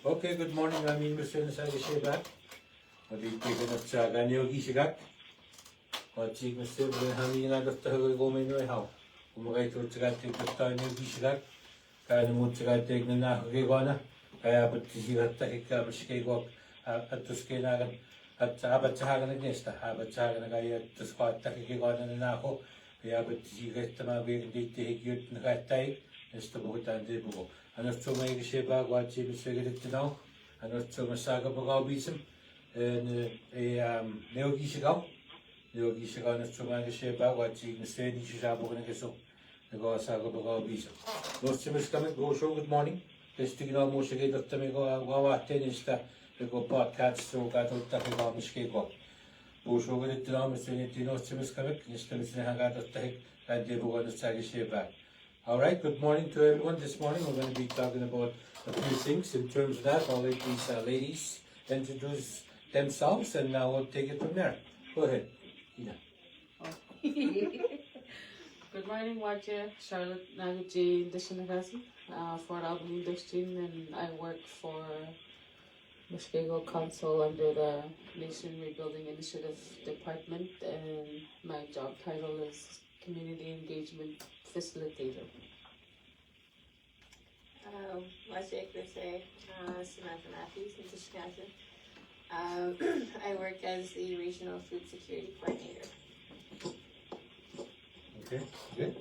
Okay, good morning. I'm Mr. Nasagishiba. What is taken at Saganio Gishigak? What chief Mr. Hamina got to go in my house. Umay to take the time in Gishigak. Kanamutka take the Nahigona. I have a Tishika Mushkegowuk at the Skinagan at Abatagan against the Habatagan at the spot Takigon and Naho. We have a Tishika being dictated in the Wawatay, Mr. Bhutan Debugo. And not so many Shiba, what she was figured to know. And not so much Saga Bogabism and a Neogishigal. Neogishigal, not so many Shiba, what she was saying, Shishabo and Gesso, the God Saga Bogabism. Most of us coming, go show good morning. Let's take no Mushkegowuk Wawatay is the go podcast, so got out of Mushkegowuk. Go show with it to know, Mr. Tino Simiskamik, Mr. Hagat of Take, and they were going to say Shiba. All right, good morning to everyone. This morning we're going to be talking about a few things. In terms of that, I'll let these ladies introduce themselves and now we'll take it from there. Go ahead, Ina. Good morning, Wawatay. Charlotte Nakoochee, for Albany District, and I work for Mushkegowuk Council under the Nation Rebuilding Initiative Department, and my job title is Community Engagement Facilitator. Wawatay, Samantha Matthews, Mushkegowuk. I work as the Regional Food Security Coordinator. Okay, good.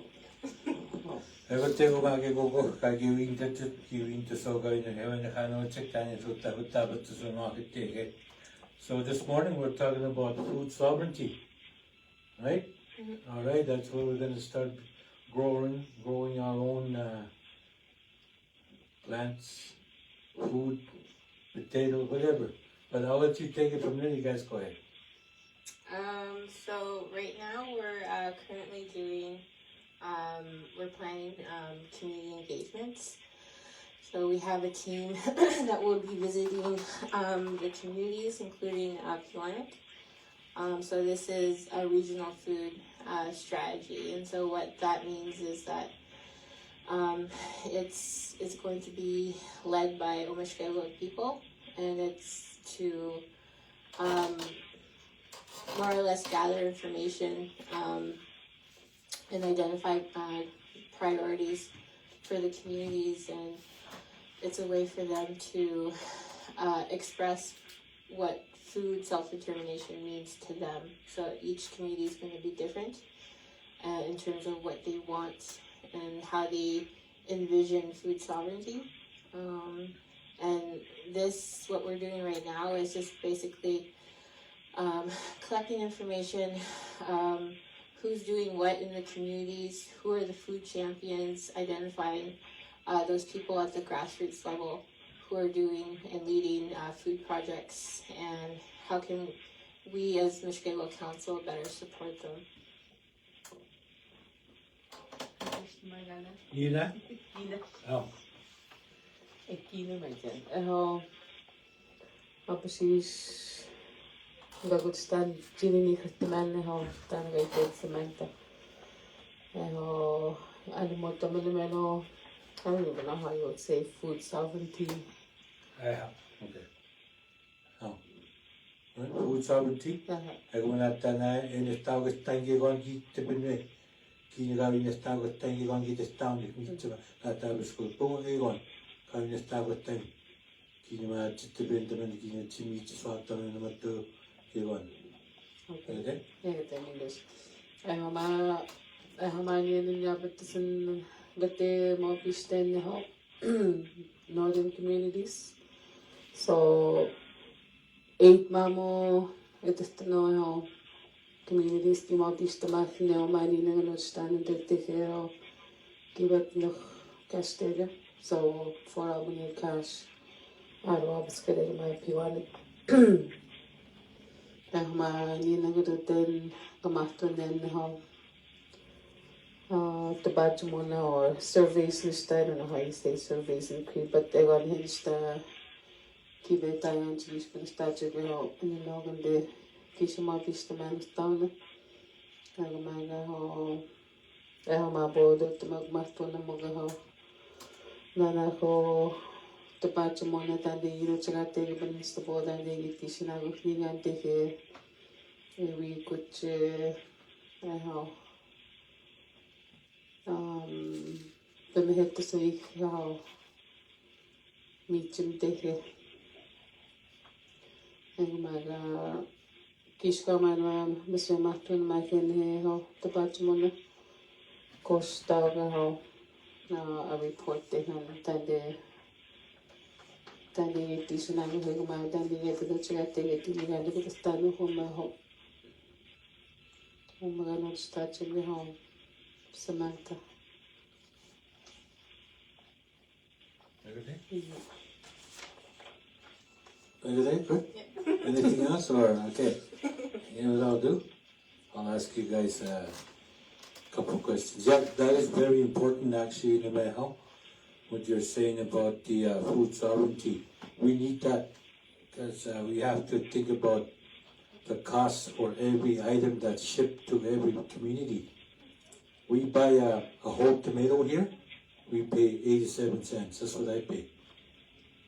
I will take over giving to so going to heaven the Hano check down into Tahuta to market take it. So this morning we're talking about food sovereignty. Right? Mm-hmm. All right, that's where we're going to start growing our own plants, food, potato, whatever. But I'll let you take it from there. You guys go ahead. So right now we're currently doing, we're planning community engagements. So we have a team that will be visiting the communities, including Pewanik. So this is a regional food strategy, and so what that means is that it's going to be led by Omushkegowuk people, and it's to more or less gather information and identify priorities for the communities, and it's a way for them to express what food self-determination means to them. So each community is going to be different in terms of what they want and how they envision food sovereignty. And this, what we're doing right now, is just basically collecting information, who's doing what in the communities, who are the food champions, identifying those people at the grassroots level who are doing and leading food projects, and how can we as Mushkegowuk Council better support them. Ina? Oh. Precies. Dat goed staan, jullie niet gestemmen hebben, dan weet ik Samantha. And what I'm going to I don't even know how you would say food sovereignty. Yeah, okay. Oh. Food sovereignty? I go na tana in the town with tangy one get to be Kinaga in the town with tangy one get this town if me to that I was school. Go on, come in the town with tangy. Kinama to be in the Manikin to meet the swat down in the matter. Okay. Yeah, in English. I niya batisan gate mo pisten ho northern communities. So 8 mamo itestano ho communities ki mo pistamak neo mani nang understand that te kibat no Castella. So for Albany cash aro abaskere my Pewanik. Ma ni nagdutin kamaton din ho tabat mo na or surveys list. I don't know how you say surveys in Cree, but they got hinged kibe tayo ang chilis ko na statue ko inilogan de kisha mga pista man town nagamana ho mabodo tumagmato na mga ho nana ko the Bachamona than the Chagate Banis the board and the Tishinago thing and take a we could how the head to say how meet him take it and my Kishka man Mr. Martin Makin how the Bachamona Costa how a report to him that the Tishinago Hegma than the get to the Chagate to the stand of my home. Oh my God, not touching me home, Samantha. Everything? Yeah. Everything? Good? Yeah. Anything else? Or, okay. You know what I'll do? I'll ask you guys a couple questions. Yeah, that is very important actually, no matter how, what you're saying about the food sovereignty. We need that because we have to think about the cost for every item that's shipped to every community. We buy a whole tomato here, we pay 87 cents. That's what I pay.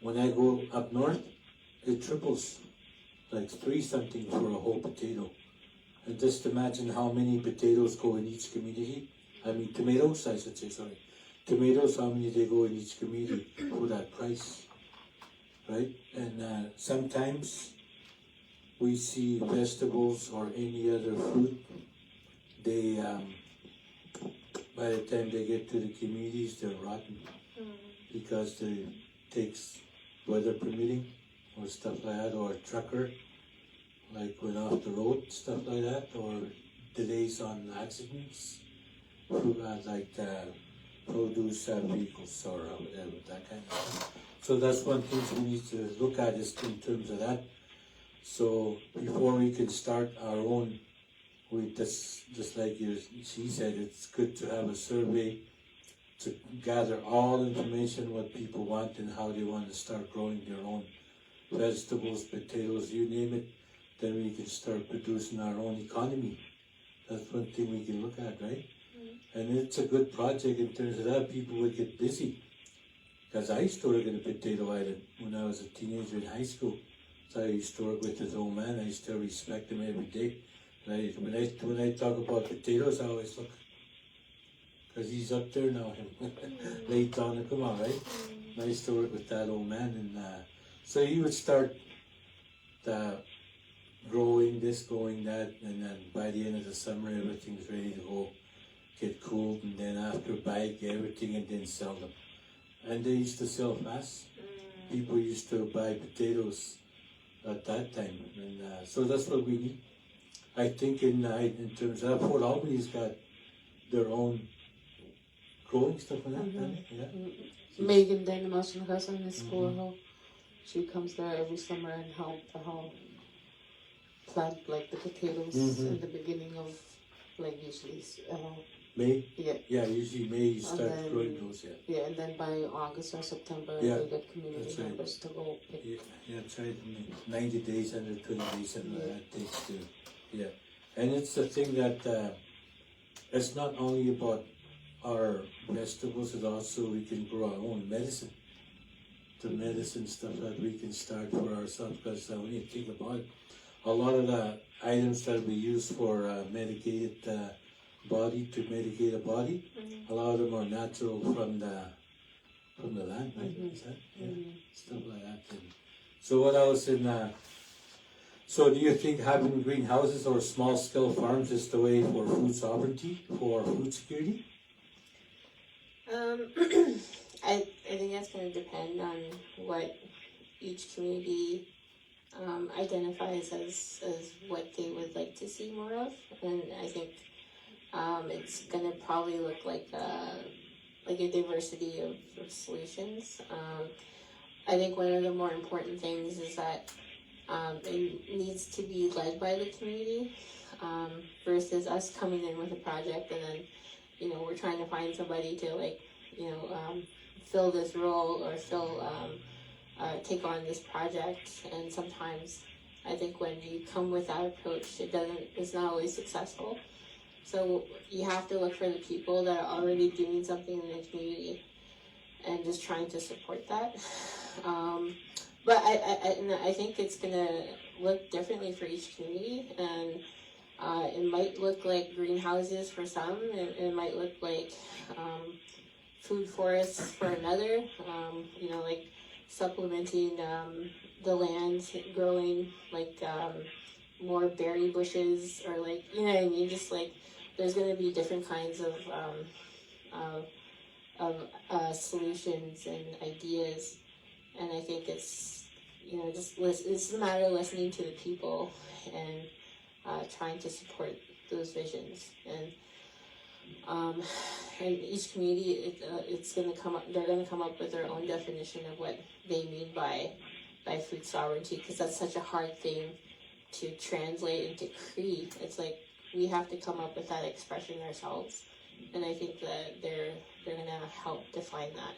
When I go up north, it triples, like 3 something for a whole potato. And just imagine how many potatoes go in each community. I mean tomatoes, I should say, sorry. Tomatoes, how many they go in each community for that price, right? And sometimes we see vegetables or any other fruit, they, by the time they get to the communities, they're rotten because it takes weather permitting or stuff like that, or a trucker like went off the road, stuff like that, or delays on accidents, like produce vehicles or whatever, that kind of thing. So that's one thing we need to look at is in terms of that. So before we can start our own, we just like she said, it's good to have a survey to gather all information what people want and how they want to start growing their own vegetables, potatoes, you name it. Then we can start producing our own economy. That's one thing we can look at, right? And it's a good project in terms of that. People would get busy. Because I used to work in a potato island when I was a teenager in high school. So I used to work with this old man. I still respect him every day. When I talk about potatoes, I always look, because he's up there now, late on to come out, right? I used to work with that old man, and so he would start growing this, growing that, and then by the end of the summer, everything's ready to go, get cooled, and then after buy everything and then sell them. And they used to sell fast. People used to buy potatoes at that time, and so that's what we need. I think in terms of Fort Albany's got their own growing stuff like that. Yeah. Megan Danielson has in the school. She comes there every summer and help plant like the potatoes in the beginning of like usually May? Yeah. Yeah, usually May you start growing those, Yeah, and then by August or September they get community members to go pick. Yeah, that's right. 90 days, 120 days, something like that takes to, And it's the thing that it's not only about our vegetables, it's also we can grow our own medicine. The medicine stuff that we can start for ourselves, because when you think about it, a lot of the items that we use for medicated body to medicate a body, a lot of them are natural from the land, right? Is that? Stuff like that. And so what else so do you think having greenhouses or small scale farms is the way for food sovereignty, for food security? I think that's going to depend on what each community identifies as what they would like to see more of, and I think it's going to probably look like a diversity of solutions. I think one of the more important things is that it needs to be led by the community versus us coming in with a project and then, we're trying to find somebody to fill this role or take on this project. And sometimes I think when you come with that approach, it's not always successful. So you have to look for the people that are already doing something in the community and just trying to support that. But I think it's gonna look differently for each community, and it might look like greenhouses for some. It might look like food forests for another. Like supplementing the land, growing like more berry bushes, or like, you know what I mean. Just like there's gonna be different kinds of solutions and ideas, and I think it's it's a matter of listening to the people and trying to support those visions, and each community it's gonna come up. They're gonna come up with their own definition of what they mean by food sovereignty, because that's such a hard thing to translate into creed. It's like we have to come up with that expression ourselves, and I think that they're gonna help define that.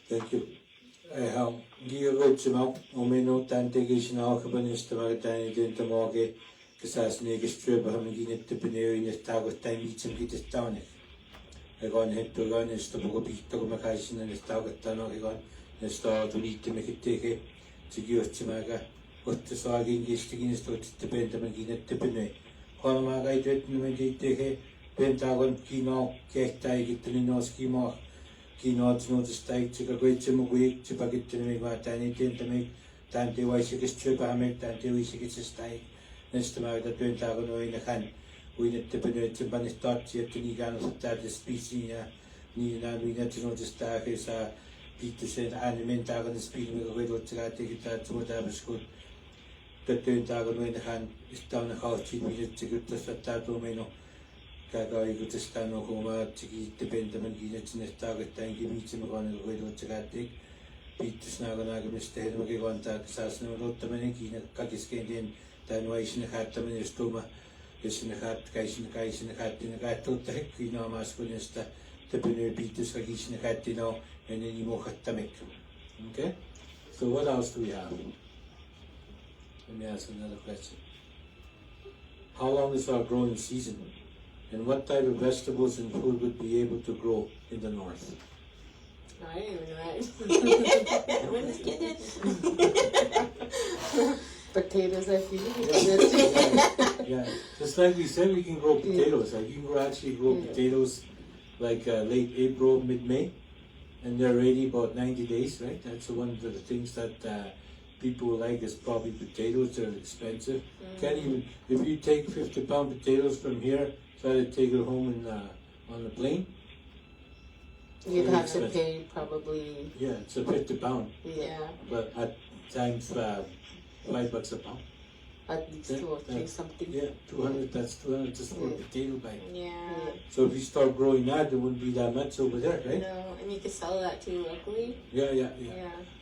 Thank you. Girochimo, Omeno, Tantegation, Alcabanist, Maritani, Dentamorge, Casas Negistrip, Hamagin, Tipinary, in the Tago time eats and get astonished. I got him to run and stop a bit to Macasin and the Tagatano, I got and start to need to make it take it to Girochimaga, what the Sargin is against what the Bentamagin at Tipine. Holmaga, I didn't meditate it, Pentagon, Kino, Ketai, get to no schema. Keynotes notice tight to a great sim week to packet to make my tiny tent to make Tante Wishik strip. I make Tante Wishik is a style. Next to my that went out in the hand. We need to put it to Bunny start yet to Nigan of that species. Nina, we need to know the star is a Peter said, animate out on the speed with a little to take it out to whatever school. The turned out in the hand is down the house. She needed to get to that domino. Kagawa go to stand on home to eat the Benjamin units in the target tank, give me some on the way to Gatic. Peter Snaganaga, Mr. Henry Gonta, Sassno, Rotamaniki, Kakiskin, Danwation, hat them in the stoma, is in the hat, guys in the hat, in the hat, to take, you know, masculinista, the Penny Peters, Kagish in the hat, you know, and then you more hatamic. Okay? So, what else do we have? Let me ask another question. How long is our growing season? And what type of vegetables and food would be able to grow in the north? I didn't even know that. We're just kidding. Potatoes, I think. Yeah, just like we said, we can grow potatoes. Like you can actually grow potatoes like late April, mid-May, and they're ready about 90 days, right? That's one of the things that people like is probably potatoes. They're expensive. Can't even, if you take 50-pound potatoes from here, try to take it home on the plane. You'd have to pay probably. Yeah, it's a 50-pound. Yeah. But at times $5 a pound. At least 2 or 3 something. Yeah, 200. That's 200 just for a potato bag. Yeah. So if you start growing that, there wouldn't be that much over there, right? No, and you can sell that too locally. Yeah.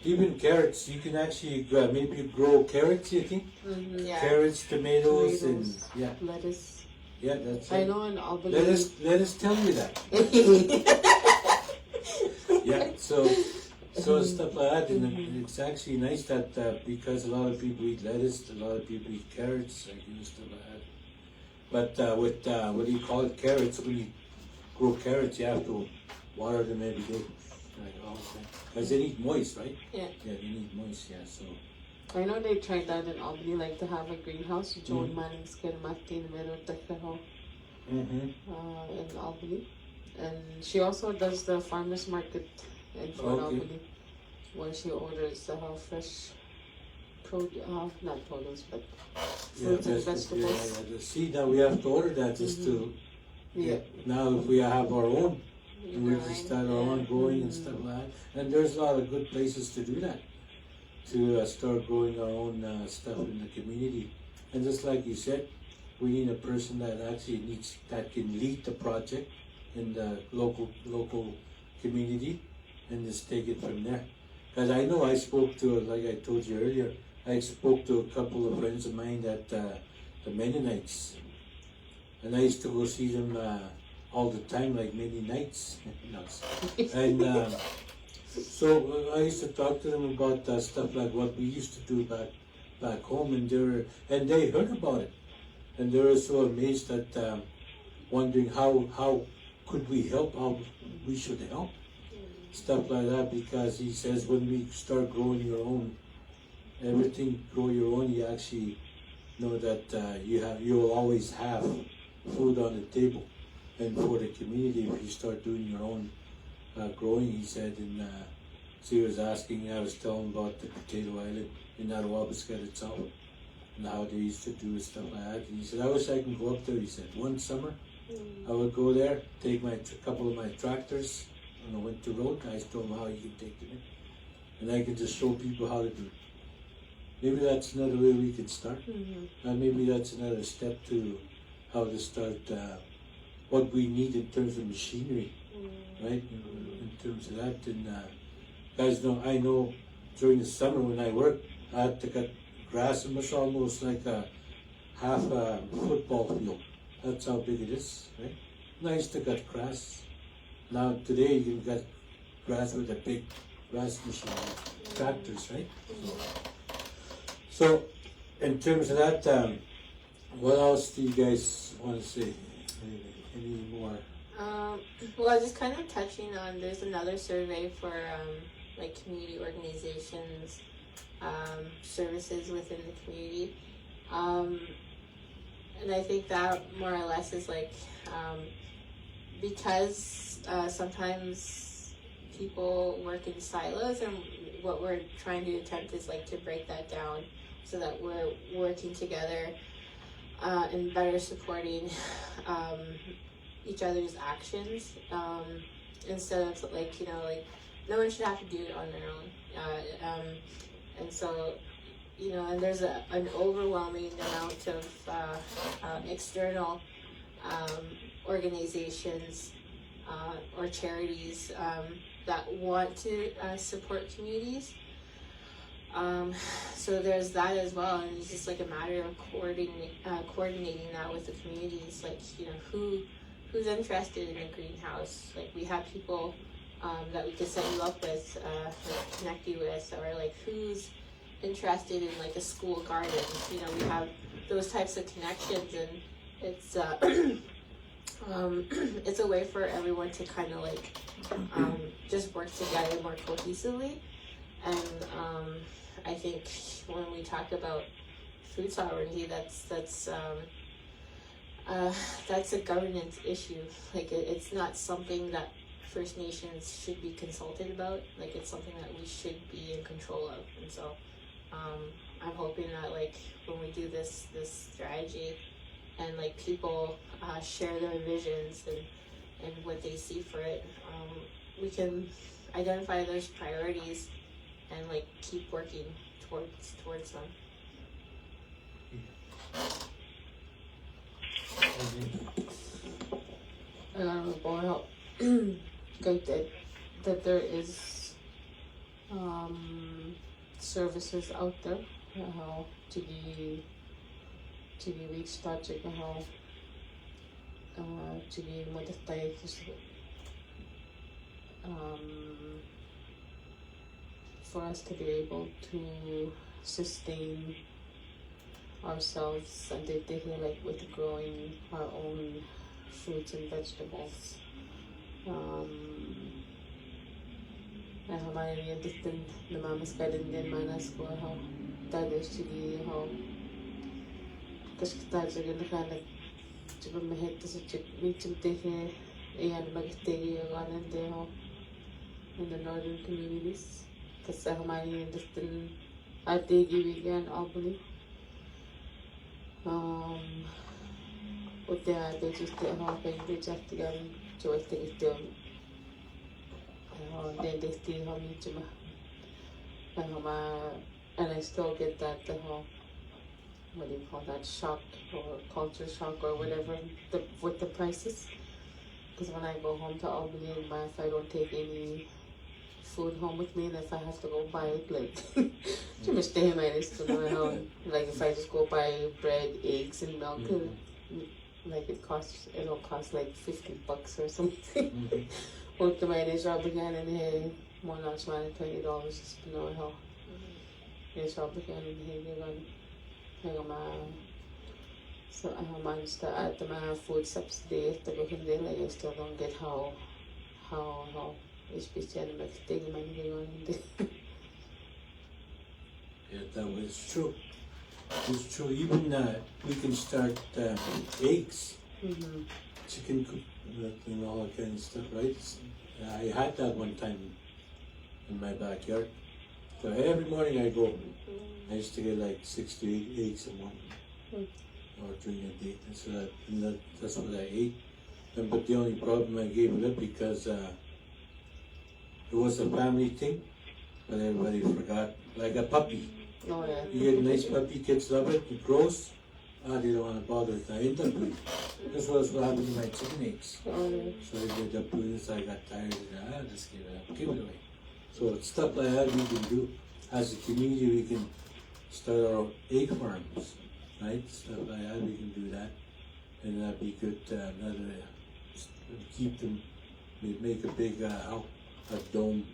Even carrots, you can actually maybe grow carrots. You think? Mm-hmm. Yeah. Carrots, tomatoes, and lettuce. Yeah, that's. I know in Albany. Let us tell you that. Yeah, so stuff like that, and it's actually nice that because a lot of people eat lettuce, a lot of people eat carrots, like stuff like that. But with what do you call it, carrots? When you grow carrots, you have to water them every day, like all the time, because they need moist, right? Yeah. Yeah, they need moist. Yeah, so. I know they tried that in Albany, like to have a greenhouse. Joan Manning's in Albany, and she also does the farmers market in Fort Albany, where she orders fresh produce, not produce, but fruits and vegetables. Yeah. See, now we have to order that just to. Yeah. Now, if we have our own, we just start our own growing and stuff like that, and there's a lot of good places to do that. To start growing our own stuff in the community, and just like you said, we need a person that actually that can lead the project in the local community, and just take it from there. Because I know I spoke to, like I told you earlier, I spoke to a couple of friends of mine that the Mennonites, and I used to go see them all the time, like many nights, and. So I used to talk to them about stuff like what we used to do back home, and they heard about it, and they were so amazed at wondering how could we help, how we should help. stuff like that, because he says when we start growing your own, everything grow your own, you actually know that you'll always have food on the table. And for the community, if you start doing your own growing, he said, and so he was asking, I was telling about the potato island in Wawatay itself, and how they used to do stuff like that. And he said, I wish I can go up there. He said, one summer, I would go there, take my couple of my tractors on a winter road. I told him how you can take them in, and I can just show people how to do it. Maybe that's another way we can start. And maybe that's another step to how to start what we need in terms of machinery, right? In terms of that. And guys know, I know during the summer when I work, I had to cut grass, and it's almost like a half a football field. That's how big it is, right? Nice to cut grass. Now today you can cut grass with a big grass machine, tractors, right? So in terms of that, what else do you guys want to say? Any more? Well, just kind of touching on, there's another survey for like community organizations, services within the community. And I think that more or less is like, because sometimes people work in silos, and what we're trying to attempt is like to break that down so that we're working together and better supporting each other's actions, instead of like, you know, like no one should have to do it on their own. And so, you know, and there's an overwhelming amount of external organizations or charities that want to support communities. So there's that as well, and it's just like a matter of coordinating that with the communities. Like, you know, who's interested in a greenhouse? Like, we have people that we could set you up with, like connect you with, or like who's interested in like a school garden. You know, we have those types of connections, and it's it's a way for everyone to kind of like just work together more cohesively. And I think when we talk about food sovereignty, that's a governance issue. Like, it's not something that First Nations should be consulted about. Like, it's something that we should be in control of. And so I'm hoping that like when we do this strategy, and like people share their visions and what they see for it, we can identify those priorities and like keep working towards them. And I want to point out that there is services out there to be reached out to be Wawatay for us to be able to sustain ourselves, and they like with growing our own fruits and vegetables. And how many different the mamas got in their manas go how that is to be how because that's again the kind of to be my head to such a meeting taking and magtegi on there in the northern communities. Because how many different I did again Albany. What they just did how they just to get to I think it's them. Then they still have me to my and I still get that what do you call that, shock or culture shock or whatever with the prices. Because when I go home to Albany, if I don't take any food home with me, and if I have to go buy it, like too much time I used to know like if I just go buy bread, eggs, and milk, like it'll cost like $50 or something. What the money job again, and hey, more not $20 just to know how. Yes, job again, and hey, you're going hang on so I managed to add to my food subsidy to go in there. Like I still don't get how Yeah, that was true. It's true. Even we can start eggs, chicken coop, and all that kind of stuff, right? I had that one time in my backyard. So every morning I go. I used to get like 6 to 8 eggs a morning, or during the day. And so that's what I ate. But the only problem I gave it up because it was a family thing, but everybody forgot. Like a puppy. Oh, yeah. You get a nice puppy, kids love it, it grows. They don't want to bother it. I end up doing it. That's what happened to my chicken eggs. Oh, yeah. So I ended up doing this, I got tired and I just gave it up, give it away. So stuff like that we can do. As a community, we can start our egg farms, right? Stuff like that, we can do that. And that'd be good, keep them, make a big a dome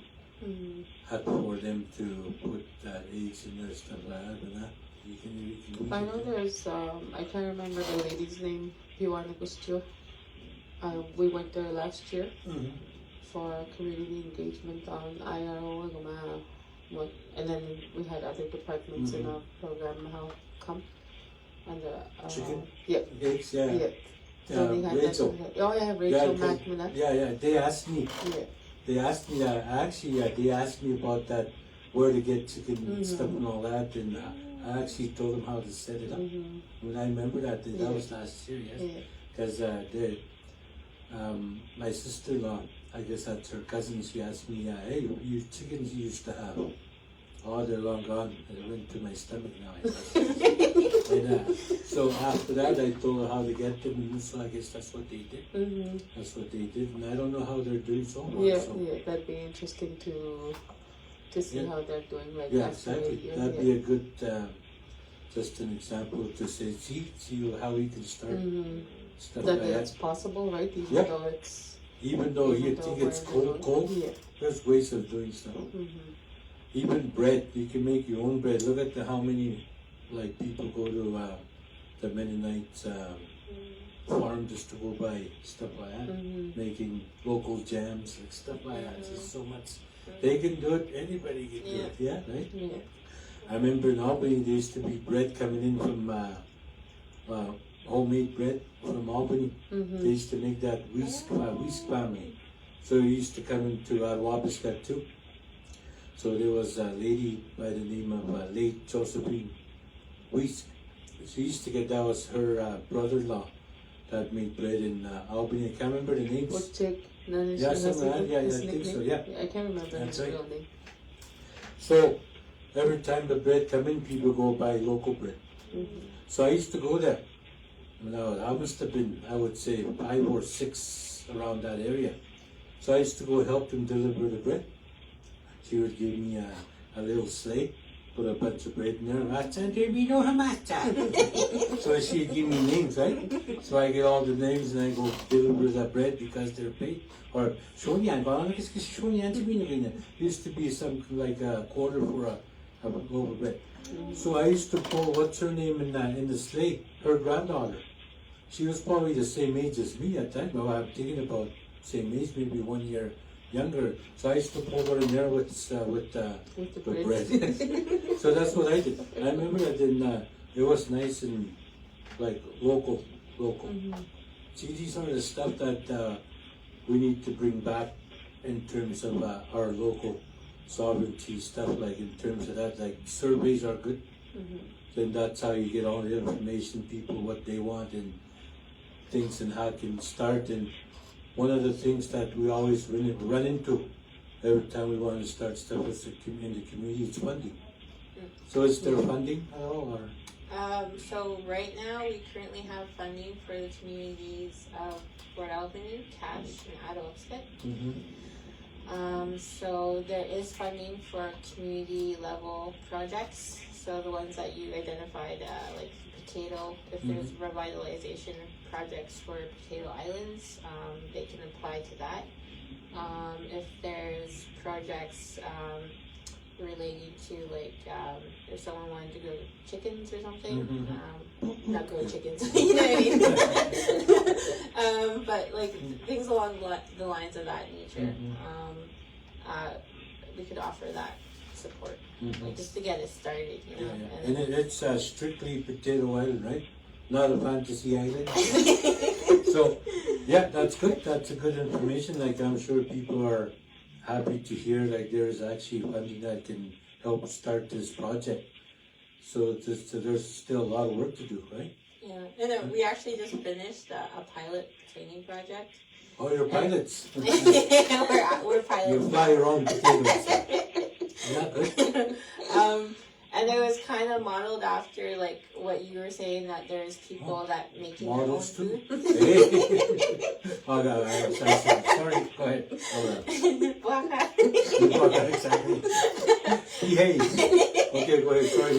hut for them to put eggs in there, stuff like that. And that you can I know there's, I can't remember the lady's name, Nakoochee. We went there last year for community engagement on IRO and then we had other departments in our program come. And chicken? Yeah. Eggs, yeah. Yeah. So they had Rachel. Rachel McMillan. Yeah, they asked me. Yeah. They asked me that, actually, they asked me about that, where to get chicken and stuff and all that, and I actually told them how to set it up. When I remember that was last year, yes. Because my sister-in-law, I guess that's her cousin, she asked me, hey, your chickens you used to have, oh, they're long gone, and it went to my stomach now, I guess. And, so after that, I told her how to get them, and so I guess that's what they did. That's what they did, and I don't know how they're doing so far. Yeah, so. yeah, that'd be interesting to see how they're doing. Like yeah, exactly. That'd be a good, just an example to say, see how we can start stuff that like it's that. possible, right? Even though you think it's cold, there's ways of doing stuff. Even bread, you can make your own bread. Look at how many like people go to the Mennonite farm just to go buy stuff like that, making local jams and stuff like that. There's so much. They can do it, anybody can do it, yeah, right? Yeah. I remember in Albany there used to be bread coming in from homemade bread from Albany. They used to make that wheat family. So it used to come into Wawatay too. So there was a lady by the name of late Josephine Weiss. She used to get, that was her brother-in-law that made bread in Albany. I can't remember the names. Yeah, something like that. Yeah, I think so, yeah. I can't remember That's his right. real name. So every time the bread come in, people go buy local bread. So I used to go there. Now, I must have been, I would say, 5 or 6 around that area. So I used to go help them deliver the bread. She would give me a little slate, put a bunch of bread in there. So she'd give me names, right? So I get all the names and I go deliver the bread because they're paid. Or used to be something like a quarter for a loaf of bread. So I used to pull, what's her name in the slate? Her granddaughter. She was probably the same age as me at that time. Well, I'm thinking about same age, maybe 1 year younger. So I used to pull her in there with the bread. So that's what I did. I remember that it was nice and like local. See, these are the stuff that we need to bring back in terms of our local sovereignty stuff, like in terms of that, like surveys are good. Then that's how you get all the information, people, what they want and things and how it can start. And one of the things that we always run into every time we want to start stuff in the community is funding. So is there funding at all? Or? So right now we currently have funding for the communities of Fort Albany, Cache, and Adolphscut. So there is funding for community level projects. So the ones that you identified, like potato, if there's revitalization projects for potato islands, they can apply to that. If there's projects related to like if someone wanted to grow chickens or something, not grow chickens, you know what I mean? But like things along the lines of that nature. we could offer that support, Mhm. like just to get it started, you know. And it's strictly Potato Island, right? Not a fantasy island. So, yeah, that's good. That's a good information. Like, I'm sure people are happy to hear like there's actually funding that can help start this project. So there's still a lot of work to do, right? Yeah, and then we actually just finished a pilot training project. Oh, you're pilots. we're pilots. You fly your own potatoes. Yeah, good. And it was kind of modeled after like what you were saying, that there's people that making Models their own too? food. Hey. Oh, no, sorry. Go ahead. Hold on. Exactly. Behave. Okay, go ahead. Sorry.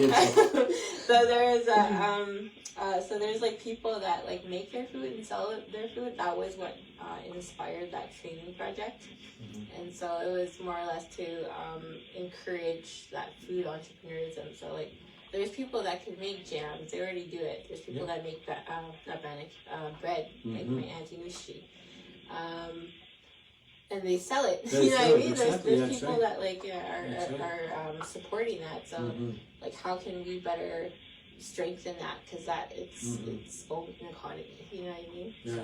So there's like people that like make their food and sell their food. That was what inspired that training project. Mm-hmm. And so it was more or less to encourage that food entrepreneurism. So like there's people that can make jams, they already do it. There's people that make that bread, like my Auntie Mushkegowuk. And they sell it. You know what I mean? Exactly, There's people right. that like are supporting that. So like how can we better strengthen that, because that it's own economy, you know what I mean? Yeah,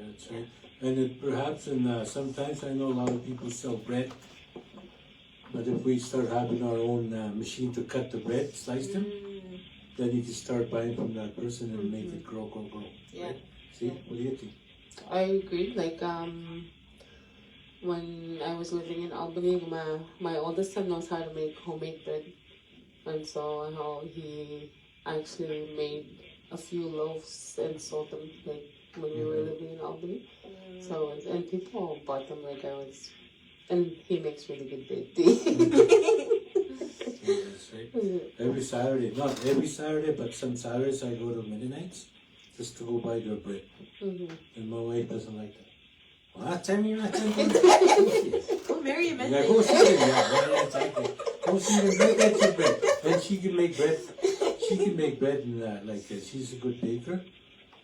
that's right. And it perhaps, and sometimes I know a lot of people sell bread, but if we start having our own machine to cut the bread, slice them, then you can start buying from that person and make it grow. Yeah. Right? See, what do you think? I agree. Like when I was living in Albany, my oldest son knows how to make homemade bread, and so how he actually made a few loaves and sold them like when we were living in Albany. So and people bought them like I was, and he makes really good bread too. That's right. Every Saturday, not every Saturday, but some Saturdays I go to Mennonites just to go buy their bread. And my wife doesn't like that. Well, last time you're not going to Go marry a man. Yeah, go see them. Yeah, exactly. Go see them. Get your bread. And she can make bread. She can make bread and she's a good baker.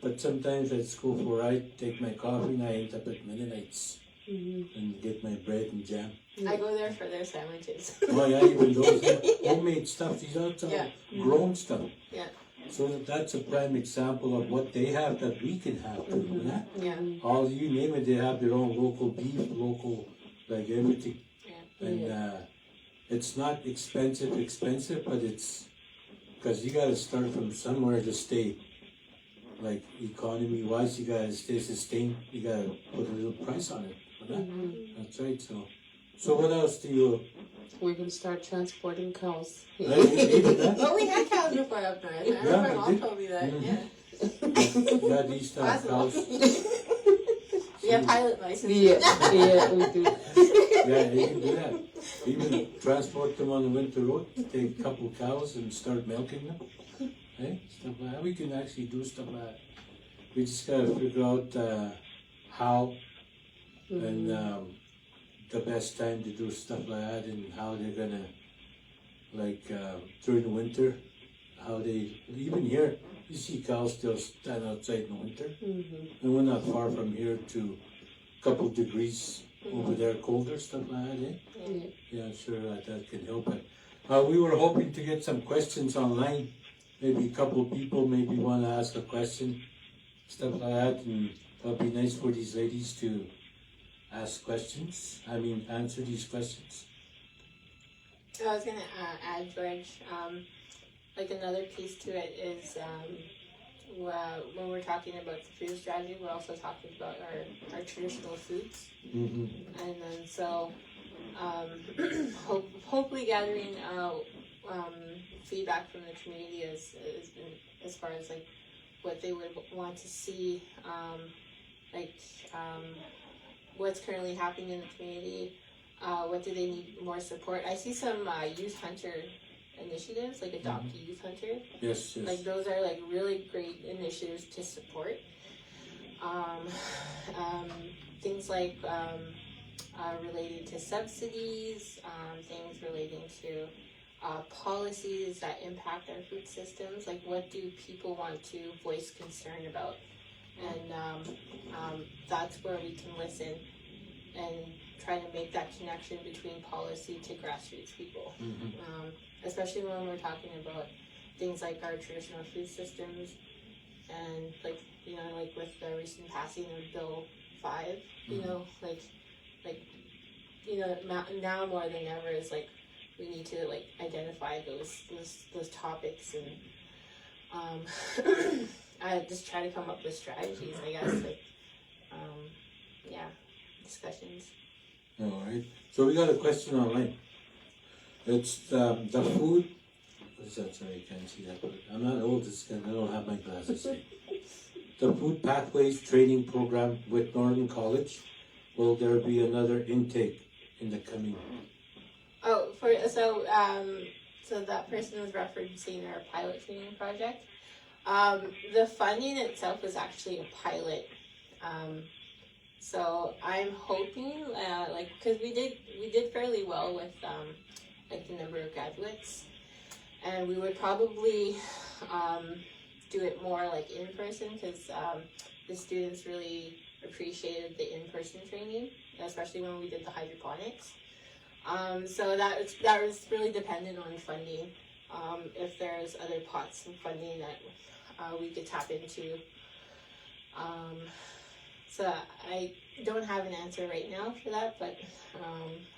But sometimes I just go for a ride, take my coffee, and I end up at Mennonites and get my bread and jam. I go there for their sandwiches. Oh yeah, even those homemade stuff. These are all grown stuff. Yeah. So that's a prime example of what they have that we can have too. Yeah. All you name it, they have their own local beef, local like everything. Yeah. And it's not expensive, but it's because you got to start from somewhere to stay. Like economy wise, you got to stay sustained. You got to put a little price on it. That's right. So what else do you? We can start transporting cows. Well, we had cows before up north. I remember my mom told me that. Yeah, these cows. We have pilot license. Yeah, we do. Yeah, you can do that. Even transport them on the winter road. Take a couple cows and start milking them. Hey, stuff like that. We can actually do stuff like that. We just gotta figure out how and the best time to do stuff like that, and how they're gonna during the winter, how they even here you see cows still stand outside in the winter, and we're not far from here to a couple degrees over there colder, stuff like that. Eh? Yeah, sure that can help it. We were hoping to get some questions online. Maybe a couple of people maybe want to ask a question, stuff like that, and it'll be nice for these ladies to ask questions. Answer these questions. I was gonna add, George. Another piece to it is when we're talking about the food strategy, we're also talking about our traditional foods, and then so hopefully gathering feedback from the community as far as like what they would want to see, what's currently happening in the community, what do they need more support. I see some youth hunter initiatives, like Adopt a Youth Hunter. Yes. Like those are like really great initiatives to support. Things like related to subsidies, things relating to policies that impact our food systems, like what do people want to voice concern about, and that's where we can listen and try to make that connection between policy to grassroots people. Especially when we're talking about things like our traditional food systems, and like with the recent passing of Bill 5, now more than ever is like we need to like identify those topics and I just try to come up with strategies, I guess, discussions. All right. So we got a question online. It's the food. What is that? Sorry, I can't see that. I'm not old. I don't have my glasses. The Food Pathways Training Program with Northern College. Will there be another intake in the coming? Oh, so that person was referencing our pilot training project. The funding itself was actually a pilot. So I'm hoping, because we did fairly well with the number of graduates, and we would probably do it more like in person, because the students really appreciated the in-person training, especially when we did the hydroponics. So that was really dependent on funding. If there's other pots and funding that we could tap into. So I don't have an answer right now for that, but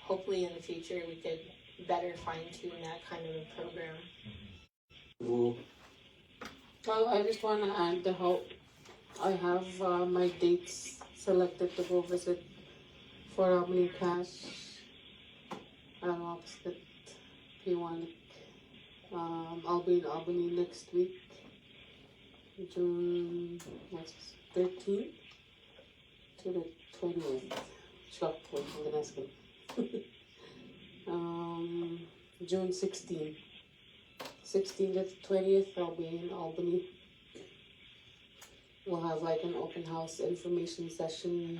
hopefully in the future we could better fine-tune that kind of a program. Well, I just want to add the help. I have my dates selected to go visit Fort Albany Cache, opposite Pewanik. I'll be in Albany next week, June 13th to the 20th. Shocked when I'm gonna ask him. June 16th. 16th to 20th, I'll be in Albany. We'll have like an open house information session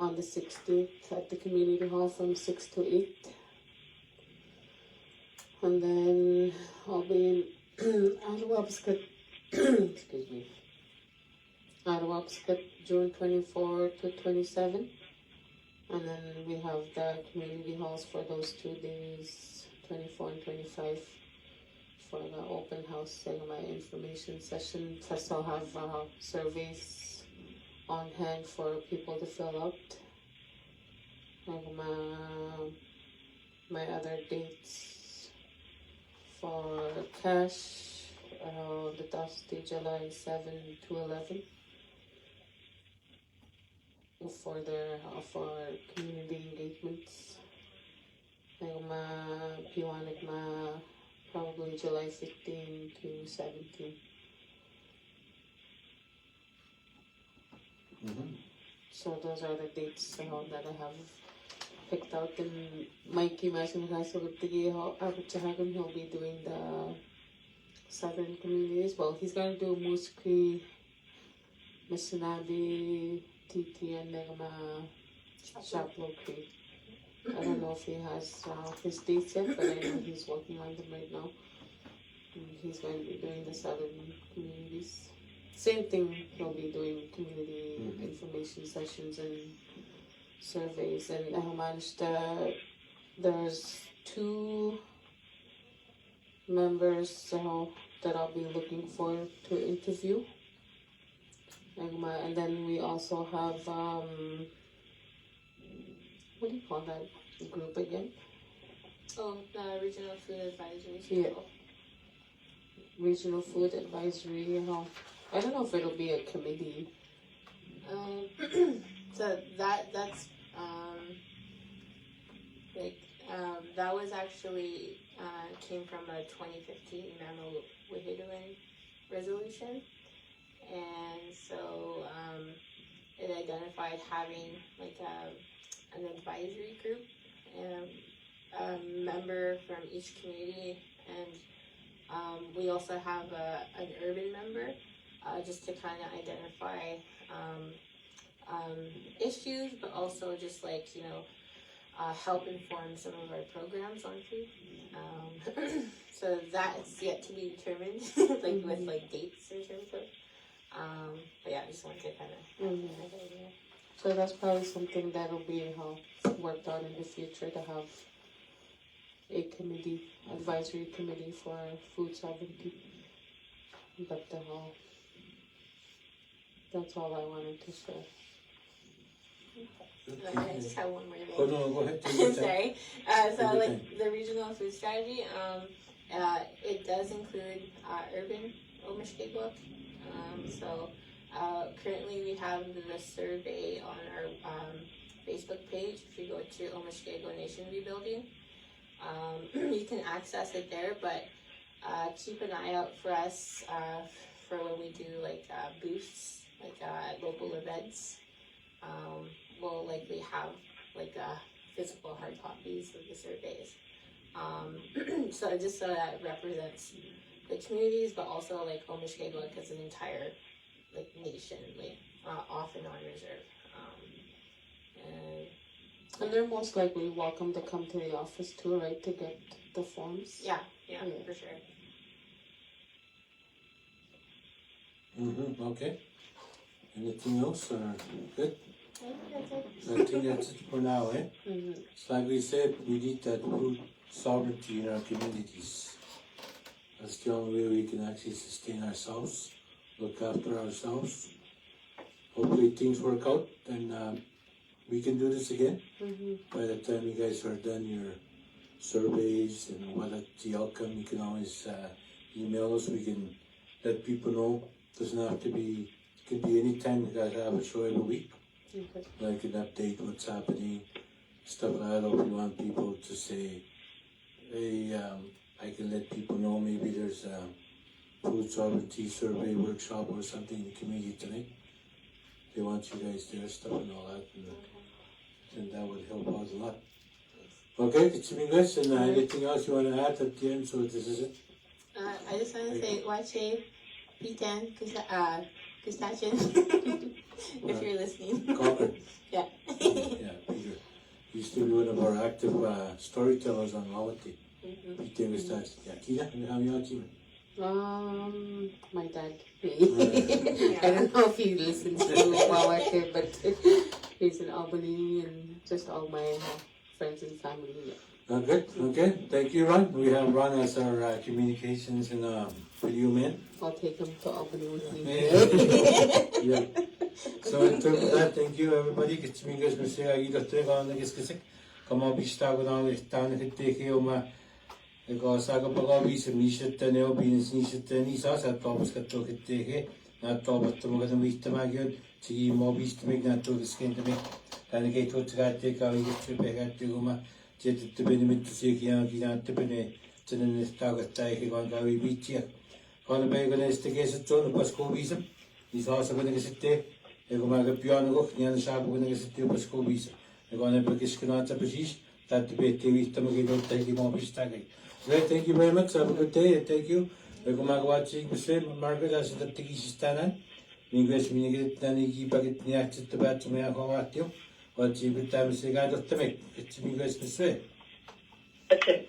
on the 16th at the community hall from 6 to 8. And then I'll be in Adawabscut, excuse me, Adawabscut, June 24 to 27. And then we have the community halls for those 2 days, 24 and 25, for the open house and my information session. Plus I'll have surveys on hand for people to fill out. And my other dates for cash, the Thursday, July 7 to 11. For community engagements. Piwanik probably July 15 to 17. So those are the dates that I have picked out. And Mikey Mushkegowuk, he'll be doing the southern communities. Well, he's going to do Muskri, Missionabi, TT, and Shaplo Creek. I don't know if he has his dates yet, but I know he's working on them right now. And he's going to be doing the southern communities. Same thing, he'll be doing community information sessions and surveys. And I managed there's 2 members that I'll be looking for to interview. And then we also have, what do you call that group again? Oh, the Regional Food Advisory. Yeah. Regional Food Advisory. I don't know if it'll be a committee. So that's that was actually came from a 2015 Memo Wahidawin resolution. And so it identified having like an advisory group and a member from each community, and we also have an urban member just to kind of identify issues, but also just like help inform some of our programs on food. So that's yet to be determined, like with like dates in terms of. But yeah, I just wanted to kind of. So that's probably something that'll be worked on in the future, to have a committee, advisory committee for food sovereignty. But that's all I wanted to say. I just have one more thing. Oh, no, go ahead. Take your time. Sorry. Take So your like time. the regional food strategy, it does include urban Omushkegowuk. So currently we have the survey on our Facebook page. If you go to Omushkego Nation Rebuilding, you can access it there, but keep an eye out for us for when we do like booths, like local events. We'll likely have like physical hard copies of the surveys. So just so that it represents the communities, but also like Omushkegowuk as an entire like nation, like off and on reserve. And they're most likely welcome to come to the office too, right, to get the forms? Yeah, for sure. Okay. Anything else? Or good? That's it. So I think that's it for now, eh? Mm-hmm. So like we said, we need that food sovereignty in our communities. That's the only way we can actually sustain ourselves, look after ourselves. Hopefully things work out and we can do this again. Mm-hmm. By the time you guys are done your surveys and what the outcome, you can always email us. We can let people know. Doesn't have to be, it can be any time you guys have a show every week. Okay. Like an update, what's happening, stuff like that. Or if you want people to say, hey, I can let people know maybe there's a food sovereignty survey workshop or something in the community tonight. They want you guys there, stuff and all that. And that would help out a lot. Okay, it's been good. And anything else you want to add at the end? So this is it. I just want to say, Wache, Pitan, Kustachin, if you're listening. Concord. Yeah. Yeah, Peter. He used to be one of our active storytellers on Wawatay. Peter Kustachin. Yeah, Kina, how are you? My dad. I don't know if he listens to Wawatay, but he's in Albany, and just all my friends and family. Good. Okay. Thank you, Ron. We have Ron as our communications and video man. I'll take him to Albany with me. Yeah. So in terms of that, thank you everybody. It's me guys. Mr. Agito Trega on the Giscasic. Come on, be stuck with all this town. Hit take you, ma. Because I got Pagabi, some Nisha Tanel, being Nisha Tanisas, I thought was got to get take not all but to make them meet the Magian, to give more beast to make that to the skin to me. And the gate to take out your trip back to Guma, jet to benefit to see Yankee to Bene, to the target take on Gary Beach here. On the bag against the case of John Pasco Visa. He's also going to sit there. They're going to piano near the shop when they sit there Pasco Visa. They're going to pick his canata position that the bed TV to make it take him off his tag. Great, thank you very much. Have a good day. Thank you. We're going to watch Margaret as the Tiki Stanan. English meaning that he bucket the accent to bat to me. I'll go at you. What you would time say, I don't make it. It's English to say. That's it.